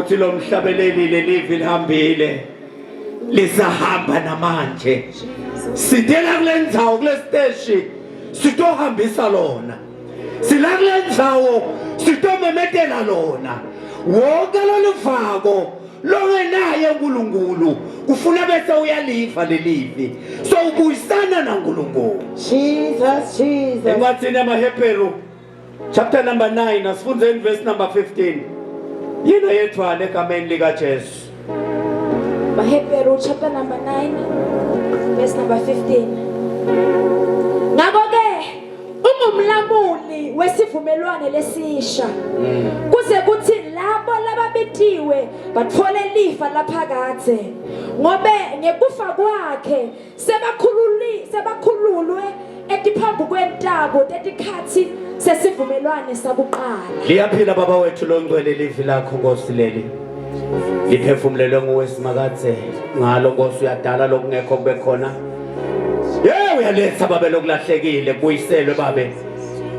uthi lo mhlabeleli lelivi lihambile lisahamba namanje sidela kulendzawo kulesteshi sitohambisa lona sila kulendzawo sitomemetela lona wonke loluvako longenaye uNkulunkulu kufuna bese uyaliva lelivi so ubuyisana naNkulunkulu. Jesus. Encwadini yamaHebheru chapter number 9 asifunze in verse number 15 yini yethwana egameni likaJesu. Hebrew chapter number 9 verse number 15. Ngakho-ke ungumlamuli wesivumelwano lesisha kuze kuthi labo lababitiwe bathole lifa laphakade ngobe ngekufa kwakhe sebakhululwe etiphambu kwentabo tetikhathi sesivumelwano sakuqala. Liyaphila baba wethu longcwele livi lakho Nkosi leli liphefumulelwe nguwesimakaze ngalo Nkosi uyadala lokungekho kube khona uyaletha babe lokulahlekile buyiselwe babe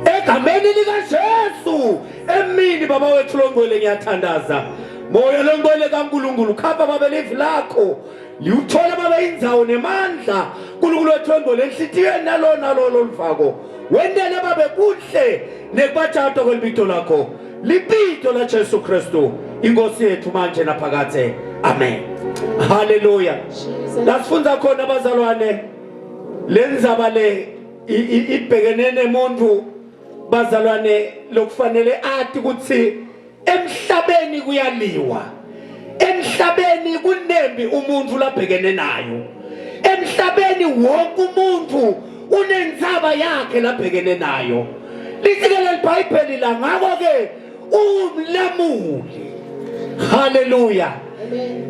egameni likaJesu emini baba wethu longcwele ngiyathandaza moya longcwele kaNkulunkulu khapha babe livi lakho liwuthola babe indzawo nemandla uNkulunkulu wethu longcwele enhlitiyweni nalo luvako wendele babe kuhle nekubajado kwelibito lakho libito la Jesu Kristu inkosi yethu manje naphakade amen haleluya. Lasifunza khona abazalwane lenzaba le ibhekene nemuntu bazalwane lokufanele athi ukuthi emhlabeni kuyaliwa emhlabeni kunembi umuntu labhekene nayo emhlabeni wonke umuntu unenzaba yakhe labhekene nayo lisikele iBhayibheli la ngakho ke umlamuli haleluya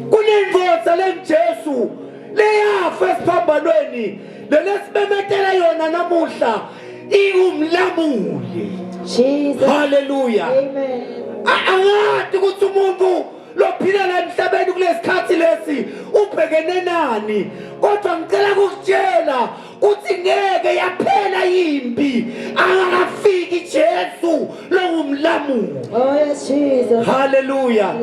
kunenvoza leJesu leyafa esiphambanweni lelesimemetela yona namuhla ingumlamuli Jesus haleluya amen. Angathi ukuthi umuntu lophila la emhlabeni kulesikhathi lesi ubhekene nani kodwa ngicela ukutshela uthi ngeke yaphela impi angakafiki Jesu longumlamuli. Oh yes Jesus Hallelujah.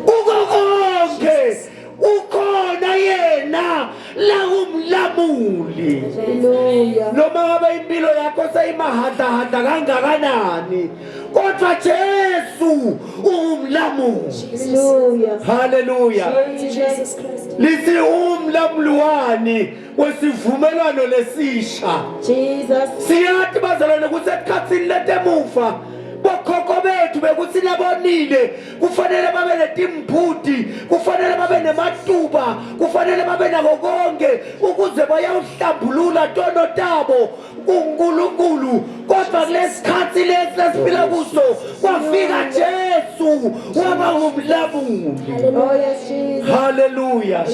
Ukonke ukhona yena la umlamuli. Hallelujah. Noma ngabe impilo yakho seyimahadahada kangakanani kodwa Jesu umlamuli. Hallelujah. Hallelujah. Jesus Christ. Lisi umlamulwani wesivumelwano lesisha. Jesus. Siyathi bazalwane kusesikhatsini letemufa bokhokho bethu bekuthi nabonile kufanele babe netimbuti kufanele babe nematuba kufanele babe nako konke ukuze bayawuhlambulula tono tabo kuNkulunkulu kodwa kulesikhathi lesiphila kuso kwafika Jesu waba ngumlamuli. Oh yes Jesus. Hallelujah.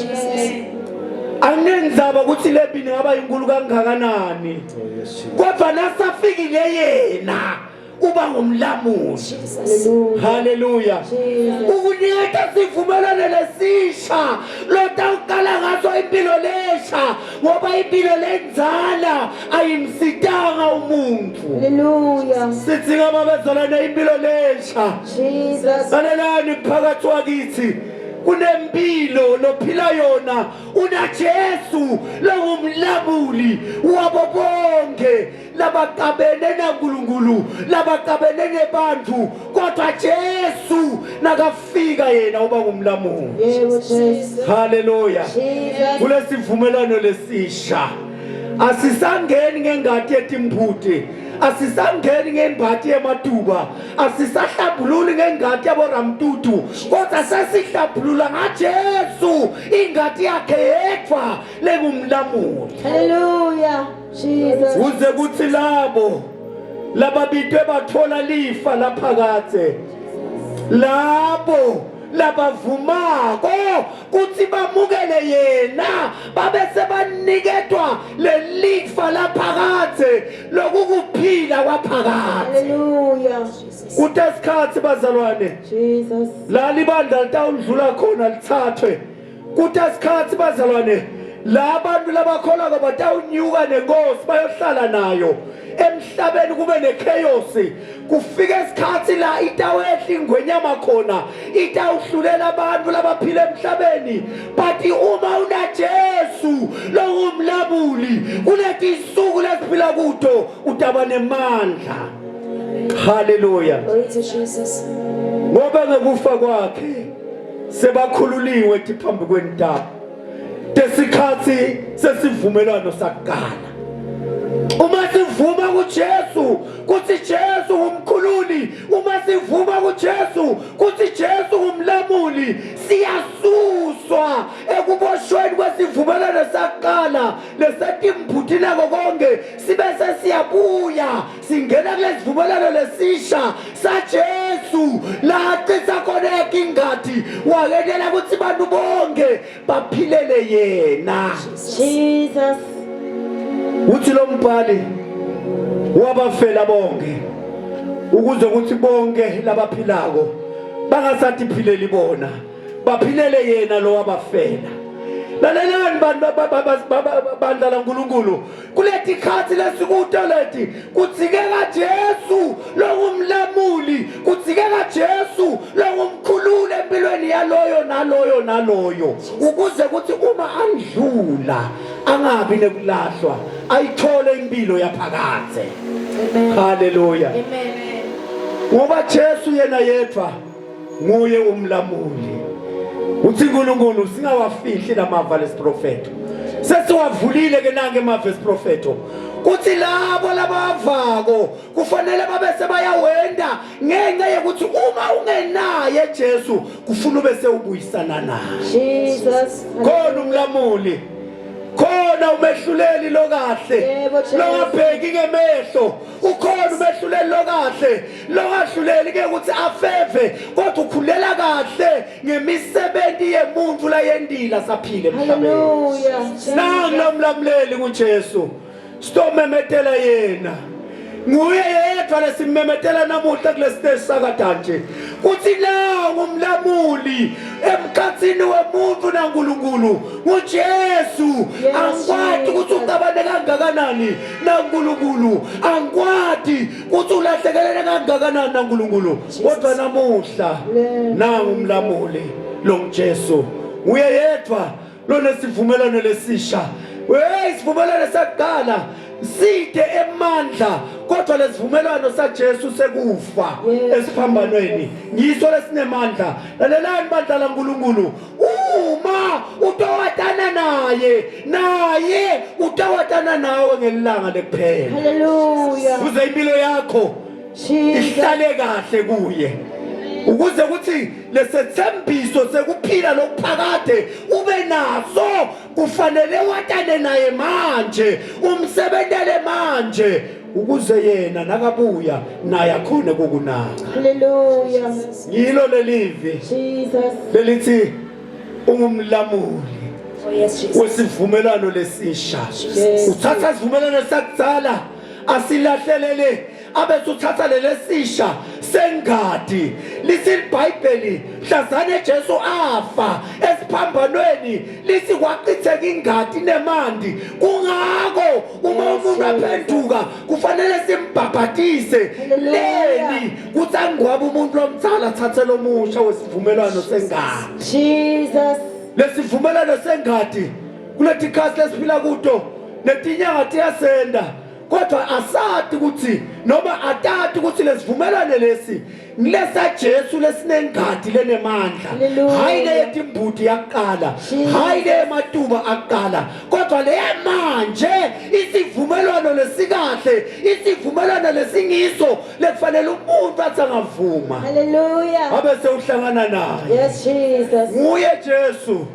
Anenzaba ukuthi lepini ngaba inkulu kangakanani kodwa nasafikile yena uba ngumlamuli. Hallelujah. Ukunika sivumelane lesisha lota uqala ngaso impilo lesha ngoba impilo lenzala ayimsitanga umuntu. Hallelujah. Sithi ngababezalana impilo lesha. Jesus. Salelani phakathi wakithi kunempilo lophila yona una Jesu longumlamuli wabo bonke labaqabene naNkulunkulu labaqabene nebantu kodwa Jesu nakafika yena uba ngumlamuli. Yebo Jesus. Hallelujah. Jesus. Kulesivumelwano lesisha asisangeni ngengadi yetimbuti asisangeni ngembathi yematuba asisahlambululi ngengadi yaboramtutu kodwa sesihlambulula ngaJesu ingadi yakhe yedwa lengumlamuli. Hallelujah. Jesus. Uze kuthi labo lababitwe bathola lifa laphakade labo labavumako kuthi bamukele yena babe sebaniketwa lelifa laphakade lokukuphila kwaphakade. Hallelujah. Kutesikhathi bazalwane Jesus. la libandla litawudlula khona lithathwe kutesikhathi bazalwane la bantu labakholwa batawunyuka nenkosi bayohlala nayo emhlabeni emhlabeni kube nechaos, kufike isikhathi la itawehla ingwenyama khona itawuhlulela abantu labaphila emhlabeni. But uma unaJesu longumlamuli kuleti insuku lesiphila kuto utaba nemandla. Hallelujah. Glory to Jesus. Ngoba ngekufa kwakhe sebakhululiwe tiphambi kwentaba. Desikhathi sesivumelwano sakugana. Uma sivuma kuJesu kuthi Jesu umkhululi, uma sivuma kuJesu kuthi Jesu umlamuli, siyasuswa ekuboshweni kwesivumelwano sakugana lesatimbuthi nako konke sibe sesiyabuya singena kulesivumelwano lesisha saJesu la cisa khona ingathi wakenela ukuthi abantu bonke baphilele yena. Jesus. Uthi lo mbhali wabafela bonke ukuze ukuthi bonke labaphilako bangasathi phileli bona baphilele yena lo wabafela. Lalelani bandla laNkulunkulu kulethi khathi lesikuto lethi kudzikeka Jesu longumlamuli, kudzikeka Jesu longumkhululi empilweni yaloyo naloyo naloyo ukuze kuthi uma andlula angabi nekulahlwa ayithole impilo yaphakathe. Hallelujah. Amen. Ngoba Jesu yena yedwa nguye umlamuli. Uthi uNkulunkulu singawafihli lamava lesiprofeto. Sesiwavulile ke nange amava esiprofeto. Kuthi labo labavako kufanele babe sebayawenda ngenxa yokuthi uma ungenaye Jesu kufuna ube sewubuyisana naye. Jesus. Khona umlamuli, khona umehluleli lokahle longabheki ngemehlo, ukhona umehluleli lokahle longahluleli ke ukuthi afeve kodwa ukhulela kahle ngemisebenzi yemuntu la yendila saphile emhlabeni. Hallelujah. Nanginomlamleli kuJesu sitomemetela yena, nguye yedwa lesimemetela namuhla kulesiteshi sakadanje kuthi la ngumlamuli emkhathini wemuntu naNkulunkulu nguJesu. Angikwati ukuthi ucabane kangakanani naNkulunkulu, angikwati ukuthi ulahlekelele kangakanani naNkulunkulu, kodwa namuhla nangumlamuli lo nguJesu, nguye yedwa lonesivumelwano lesisha. Isivumelwano sakugala side emandla kodwa lesivumelwano saJesu sekufa esiphambanweni ngiso lesinemandla. Lalelani bandla laNkulunkulu, uma utawatana naye utawatana nawe ngelanga lekuphela. Hallelujah. Uze impilo yakho ihlale kahle kuye ukuze ukuthi lesethembiso sekuphila lokuphakade ube naso kufanele watane naye manje, umsebentele manje ukuze yena nakabuya naye akhone kukunaka. Hallelujah. Yilo lelivi Jesus. lelithi ungumlamuli Oh yes, Jesus. wesivumelwano lesisha. Uthatha isivumelwano sakudzala asilahlelele abe uthatha lelesisha sengadi. Lithi iBhayibheli mhlazane Jesu afa esiphambanweni lithi kwaqitheka ingadi nemandi, kungako uma umuntu aphenduka kufanele simbhabhatise leli kuthi angcwaba umuntu lomtshala athathe lomusha wesivumelwano sengadi. Jesus. Lesivumelwano sengadi kulethi khasi lesiphila kuto netinyanga tiyasenda kodwa asati ukuthi noma atati ukuthi lesivumelwano lesi ngilesa Jesu lesinengadi lenemandla, hayi leyetimbuti yakuqala, hayi leyematuba akuqala, kodwa leyamanje isivumelwano lesikahle, isivumelwano lesingiso lekufanele umuntu athi angavuma Hallelujah. abe sewuhlangana naye. Yes, Jesus. Nguye Jesu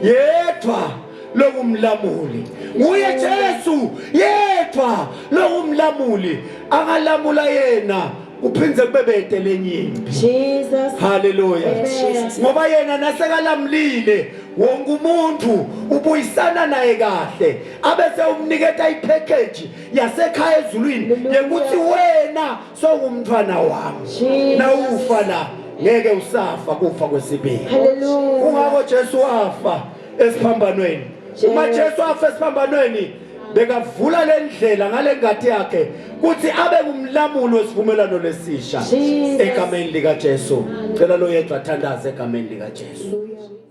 yedwa longumlamuli, nguye Jesu yedwa longumlamuli, angalamula yena uphindze kubebete lenyimbi. Jesus. Hallelujah. Yes. Ngoba yena nasekalamlile wonke umuntu ubuyisana naye kahle abese umniketa ipackage yasekhaya ezulwini yekuthi wena sowumntwana wami na ufa la ngeke usafa kufa kwesibili. Hallelujah. Kungako Jesu wafa esiphambanweni. Uma Jesu afa esiphambanweni bekavula lendlela ngale ngadi yakhe kuthi abe ngumlamuli wesivumelano lesisha Jesus. egameni lika Jesu. Cela lo yedwa athandaze egameni lika Jesu. Hallelujah.